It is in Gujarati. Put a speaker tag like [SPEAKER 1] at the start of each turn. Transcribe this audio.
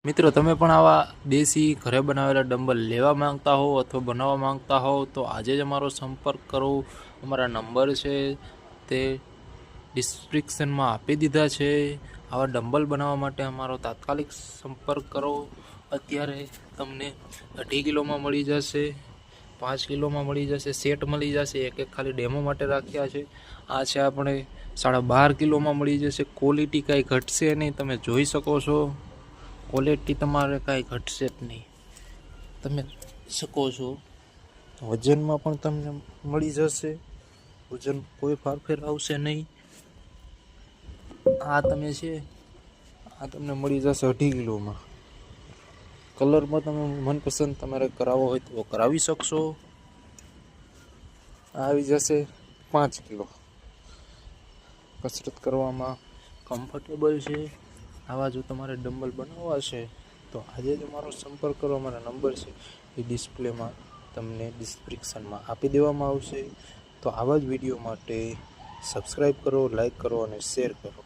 [SPEAKER 1] મિત્રો તમે પણ આવા દેશી ઘરે બનાવેલા ડમ્બલ લેવા માંગતા હો અથવા બનાવવા માંગતા હો તો આજે જ અમારો સંપર્ક કરો. અમારા નંબર છે તે ડિસ્ક્રિપ્શનમાં આપી દીધા છે. આવા ડમ્બલ બનાવવા માટે અમારો તાત્કાલિક સંપર્ક કરો. અત્યારે તમને 2.5 કિલોમાં મળી જશે, 5 કિલોમાં મળી જશે, સેટ મળી જશે. એક ખાલી ડેમો માટે રાખ્યા છે. આ છે આપણે 12.5 કિલોમાં મળી જશે. ક્વોલિટી કાંઈ ઘટશે નહીં, તમે જોઈ શકો છો. ક્વોલિટી તમારે કાંઈ ઘટશે જ નહીં, તમે શકો છો. વજનમાં પણ તમને મળી જશે, વજન કોઈ ફારફેર આવશે નહીં. આ તમને મળી જશે 2.5 કિલોમાં. કલરમાં તમે મનપસંદ તમારે કરાવવો હોય તો કરાવી શકશો. આવી જશે 5 કિલો. કસરત કરવામાં કમ્ફર્ટેબલ છે. આવા જો તમારે ડમ્બલ બનાવવા છે તો આજે જ અમારો સંપર્ક કરો. અમારા નંબર છે એ ડિસ્પ્લેમાં તમને ડિસ્ક્રિપ્શનમાં આપી દેવામાં આવશે. તો આવા જ વિડીયો માટે સબસ્ક્રાઈબ કરો, લાઈક કરો અને શેર કરો.